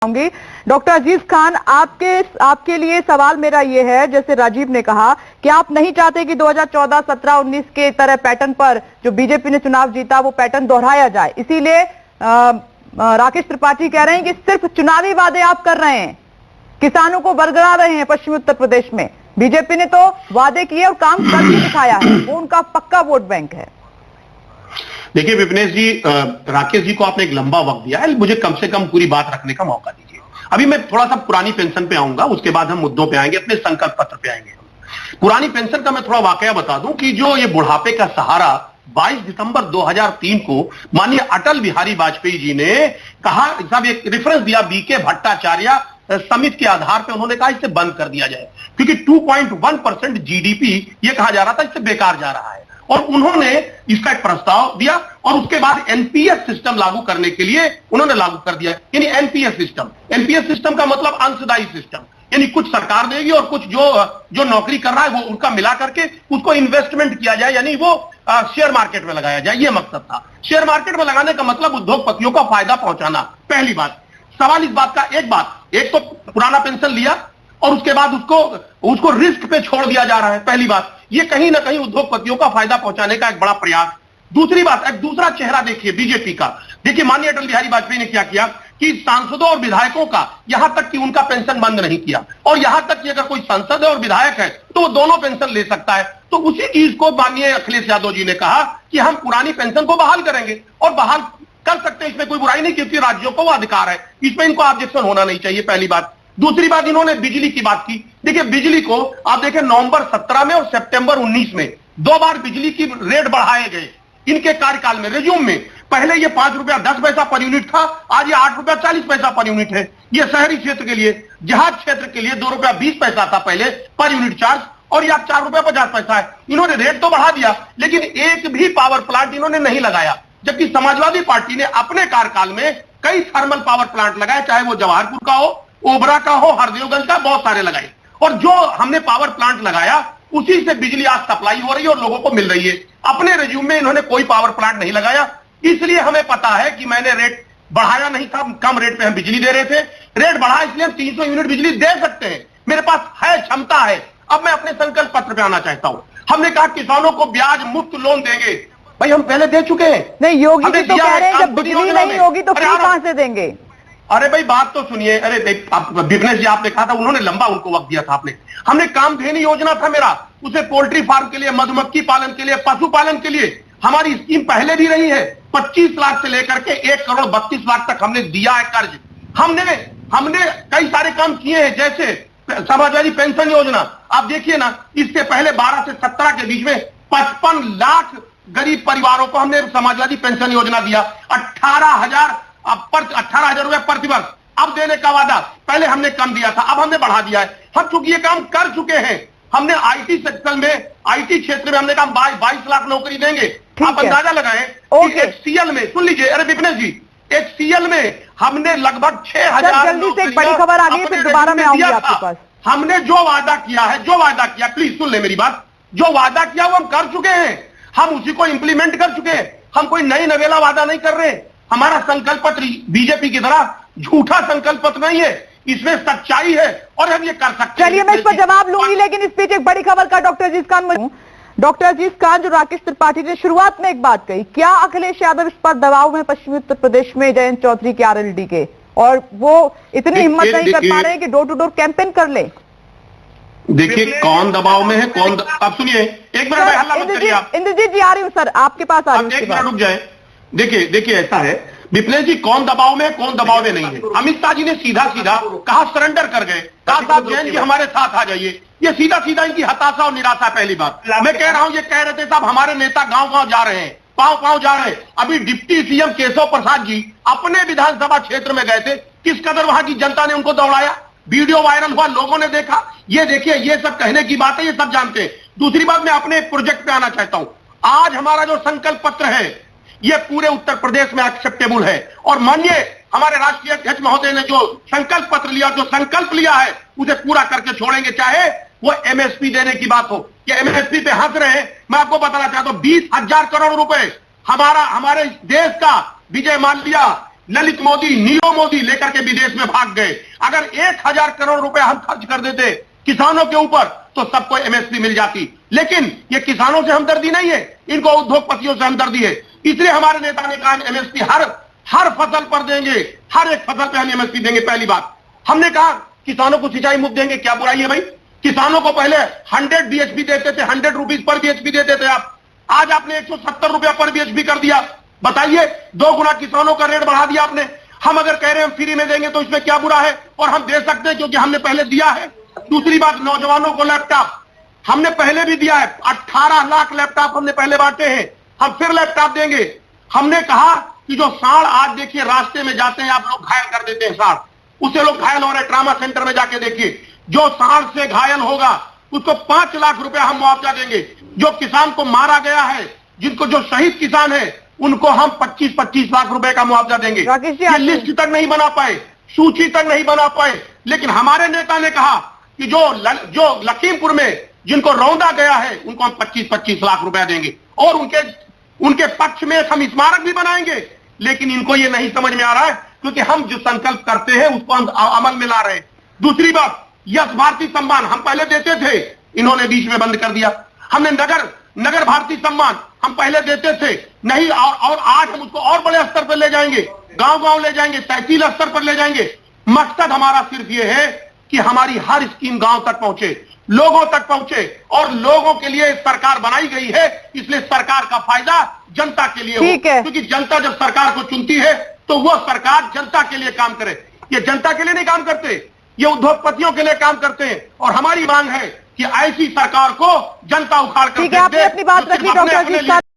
होंगी। डॉक्टर अजीज खान, आपके लिए सवाल मेरा ये है, जैसे राजीव ने कहा कि आप नहीं चाहते कि 2014, 17, 19 के तरह पैटर्न पर जो बीजेपी ने चुनाव जीता वो पैटर्न दोहराया जाए, इसीलिए राकेश त्रिपाठी कह रहे हैं कि सिर्फ चुनावी वादे आप कर रहे हैं, किसानों को बरगला रहे हैं। पश्चिमी उत्तर प्रदेश में बीजेपी ने तो वादे किए और काम कर भी दिखाया है, वो उनका पक्का वोट बैंक है। देखिए विपनेश जी, राकेश जी को आपने एक लंबा वक्त दिया है, मुझे कम से कम पूरी बात रखने का मौका दीजिए। अभी मैं थोड़ा सा पुरानी पेंशन पे आऊंगा, उसके बाद हम मुद्दों पे आएंगे, अपने संकल्प पत्र पे आएंगे। पुरानी पेंशन का मैं थोड़ा वाकया बता दूं कि जो ये बुढ़ापे का सहारा 22 दिसंबर 2003 को माननीय अटल बिहारी वाजपेयी जी ने कहा, साहब एक रेफरेंस दिया बीके भट्टाचार्य समिति के आधार पर, उन्होंने कहा इसे बंद कर दिया जाए क्योंकि 2.1% जीडीपी ये कहा जा रहा था इससे बेकार जा रहा है, और उन्होंने इसका एक प्रस्ताव दिया और उसके बाद एनपीएस सिस्टम लागू करने के लिए उन्होंने लागू कर दिया। यानी एनपीएस सिस्टम का मतलब अंशदायी सिस्टम, यानी कुछ सरकार देगी और कुछ जो नौकरी कर रहा है वो उनका मिला करके उसको इन्वेस्टमेंट किया जाए, यानी वो शेयर मार्केट में लगाया जाए, ये मकसद था। शेयर मार्केट में लगाने का मतलब उद्योगपतियों को फायदा पहुंचाना। पहली बात, सवाल इस बात का, एक तो पुराना पेंशन लिया और उसके बाद उसको रिस्क पे छोड़ दिया जा रहा है। पहली बात, ये कहीं ना कहीं उद्योगपतियों का फायदा पहुंचाने का एक बड़ा प्रयास। दूसरी बात, एक दूसरा चेहरा देखिए बीजेपी का। देखिए माननीय अटल बिहारी वाजपेयी ने क्या किया कि सांसदों और विधायकों का, यहां तक कि उनका पेंशन बंद नहीं किया, और यहां तक कि अगर कोई सांसद है और विधायक है तो वो दोनों पेंशन ले सकता है। तो उसी चीज को माननीय अखिलेश यादव जी ने कहा कि हम पुरानी पेंशन को बहाल करेंगे, और बहाल कर सकते हैं, इसमें कोई बुराई नहीं, क्योंकि राज्यों को वो अधिकार है, इसमें इनको ऑब्जेक्शन होना नहीं चाहिए। पहली बात। दूसरी बात, इन्होंने बिजली की बात की। देखिए बिजली को आप देखें, नवंबर 17 में और सितंबर 19 में 2 बार बिजली की रेट बढ़ाए गए इनके कार्यकाल में। रिज्यूम में पहले ये 5 रुपया 10 पैसा पर यूनिट था, आज ये 8 रुपया 40 पैसा पर यूनिट है। ये शहरी क्षेत्र के लिए, जहाज क्षेत्र के लिए 2 रुपया 20 पैसा था पहले पर यूनिट चार्ज, और ये 4 रुपया 50 पैसा है। इन्होंने रेट तो बढ़ा दिया, लेकिन एक भी पावर प्लांट इन्होंने नहीं लगाया, जबकि समाजवादी पार्टी ने अपने कार्यकाल में कई थर्मल पावर प्लांट लगाए, चाहे वो जवाहरपुर का हो, ओबरा का हो, हरदेवगंज का, बहुत सारे लगाए। और जो हमने पावर प्लांट लगाया उसी से बिजली आज सप्लाई हो रही है और लोगों को मिल रही है। अपने रिज्यूम में इन्होंने कोई पावर प्लांट नहीं लगाया, इसलिए हमें पता है कि मैंने रेट बढ़ाया नहीं था, कम रेट पे हम बिजली दे रहे थे। रेट बढ़ा इसलिए हम 300 यूनिट बिजली दे सकते हैं, मेरे पास है, क्षमता है। अब मैं अपने संकल्प पत्र पे आना चाहता हूं। हमने कहा किसानों को ब्याज मुक्त लोन देंगे, भाई हम पहले दे चुके हैं। नहीं, योगी जी तो कह रहे हैं जब बिजली नहीं होगी तो फ्री कहां से देंगे? अरे भाई बात तो सुनिए। अरे विपनेश जी, आपने कहा था, उन्होंने लंबा उनको वक्त दिया था आपने। हमने कामधेनु योजना था मेरा, उसे पोल्ट्री फार्म के लिए, मधुमक्खी पालन के लिए, पशुपालन के लिए हमारी स्कीम पहले भी रही है। 25 लाख से लेकर के 1 करोड़ 32 लाख तक हमने दिया है कर्ज। हमने कई सारे काम किए हैं, जैसे समाजवादी पेंशन योजना। आप देखिए ना, इससे पहले 12 से 17 के बीच में 55 लाख गरीब परिवारों को हमने समाजवादी पेंशन योजना दिया। 18,000 रुपए प्रतिवर्ष अब देने का वादा पहले हमने कम दिया था, अब हमने बढ़ा दिया है। हम चूंकि ये काम कर चुके हैं, हमने आईटी सेक्टर में, आईटी क्षेत्र में हमने कहा 22 लाख नौकरी देंगे। आप अंदाजा लगाएं कि एक सीएल में, सुन लीजिए, अरे विपनेश जी, एक सीएल में हमने लगभग 6,000। जल्दी से एक बड़ी खबर आ गई, फिर दोबारा मैं आऊंगी आपके पास। हमने जो वादा किया, प्लीज सुन ले मेरी बात, जो वादा किया वो हम कर चुके हैं, हम उसी को इंप्लीमेंट कर चुके हैं। हम कोई नई नवेला वादा नहीं कर रहे। हमारा संकल्प पत्र बीजेपी की तरह झूठा संकल्प पत्र नहीं है, इसमें सच्चाई है और हम ये कर सकते हैं। चलिए मैं इस पर जवाब लूंगी, लेकिन इस बीच एक बड़ी खबर का डॉक्टर अजीज खान, जो राकेश त्रिपाठी ने शुरुआत में एक बात कही, क्या अखिलेश यादव इस पर दबाव में पश्चिमी उत्तर प्रदेश में जयंत चौधरी के आरएलडी के, और वो इतनी हिम्मत नहीं कर पा रहे हैं कि डोर टू डोर कैंपेन कर ले? देखिए कौन दबाव में है, अब सुनिए, एक मिनट में हल्ला मत करिए आप। इंद्रजीत जी आ रही हूँ सर, आपके पास आ रही हूँ। एक मिनट रुक जाए। देखिए ऐसा है विपनेश जी, कौन दबाव में है, कौन दबाव में नहीं है। अमित शाह जी ने सीधा कहा, सरेंडर कर गए, कहा साहब जैन जी हमारे साथ आ जाइए। ये सीधा इनकी हताशा और निराशा। पहली बात मैं कह रहा हूं, ये कह रहे थे साहब हमारे नेता गांव जा रहे हैं, पांव जा रहे हैं। अभी डिप्टी सीएम केशव प्रसाद जी अपने विधानसभा क्षेत्र में गए थे, किस कदर वहां की जनता ने उनको दौड़ाया, वीडियो वायरल हुआ, लोगों ने देखा। ये देखिए, ये सब कहने की बात है, ये सब जानते हैं। दूसरी बात, मैं अपने प्रोजेक्ट पे आना चाहता हूं। आज हमारा जो संकल्प पत्र है ये पूरे उत्तर प्रदेश में एक्सेप्टेबल है, और माननीय हमारे राष्ट्रीय अध्यक्ष महोदय ने जो संकल्प पत्र लिया, जो संकल्प लिया है, उसे पूरा करके छोड़ेंगे, चाहे वो एमएसपी देने की बात हो। कि एमएसपी पे हंस रहे हैं, मैं आपको बताना चाहता हूं 20,000 करोड़ रुपए हमारे देश का विजय माल्या ललित मोदी, नीरव मोदी लेकर के विदेश में भाग गए। अगर 1000 करोड़ रुपए हम खर्च कर देते किसानों के ऊपर तो सबको एमएसपी मिल जाती। लेकिन ये किसानों से हमदर्दी नहीं है, इनको उद्योगपतियों से हमदर्दी है। इसलिए हमारे नेता ने कहा एमएसपी हर फसल पर देंगे, हर एक फसल पे हम एमएसपी देंगे। पहली बात हमने कहा किसानों को सिंचाई मुफ्त देंगे। क्या बुराई है भाई? किसानों को पहले 100 बीएचपी देते थे, 100 रुपीज पर बीएचपी देते थे आप, आज आपने 170 रुपया पर बीएचपी कर दिया। बताइए, 2 गुना किसानों का रेट बढ़ा दिया आपने। हम अगर कह रहे हैं हम फ्री में देंगे तो इसमें क्या बुरा है? और हम दे सकते हैं क्योंकि हमने पहले दिया है। दूसरी बात, नौजवानों को लैपटॉप हमने पहले भी दिया है, 18 लाख लैपटॉप हमने पहले बांटे हैं, हम फिर लैपटॉप देंगे। हमने कहा कि जो सांड आज देखिए रास्ते में जाते हैं, आप लोग घायल कर देते हैं सांड, उससे लोग घायल हो रहे हैं। ट्रामा सेंटर में जाके देखिए, जो सांड से घायल होगा उसको 5 लाख रुपया हम मुआवजा देंगे। जो किसान को मारा गया है, जिनको जो शहीद किसान है, उनको हम 25-25 लाख रुपए का मुआवजा देंगे। ये लिस्ट तक नहीं बना पाए, सूची तक नहीं बना पाए, लेकिन हमारे नेता ने कहा कि जो लखीमपुर में जिनको रौंदा गया है उनको हम 25-25 लाख रुपया देंगे और उनके पक्ष में हम स्मारक भी बनाएंगे। लेकिन इनको ये नहीं समझ में आ रहा है क्योंकि हम जो संकल्प करते हैं उसको हम अमल में ला रहे हैं। दूसरी बात, यश भारती सम्मान हम पहले देते थे, इन्होंने बीच में बंद कर दिया। हमने नगर भारती सम्मान हम पहले देते थे, नहीं, और आज हम उसको और बड़े स्तर पर ले जाएंगे, गांव-गांव ले जाएंगे, तहसील स्तर पर ले जाएंगे। मकसद हमारा सिर्फ ये है कि हमारी हर स्कीम गांव तक पहुंचे, लोगों तक पहुंचे, और लोगों के लिए सरकार बनाई गई है, इसलिए सरकार का फायदा जनता के लिए हो। क्योंकि जनता जब सरकार को चुनती है तो वो सरकार जनता के लिए काम करे। ये जनता के लिए नहीं काम करते, ये उद्योगपतियों के लिए काम करते हैं। और हमारी मांग है कि ऐसी सरकार को जनता उखाड़ कर ठीक है, आपने अपनी बात रखी डॉक्टर जी।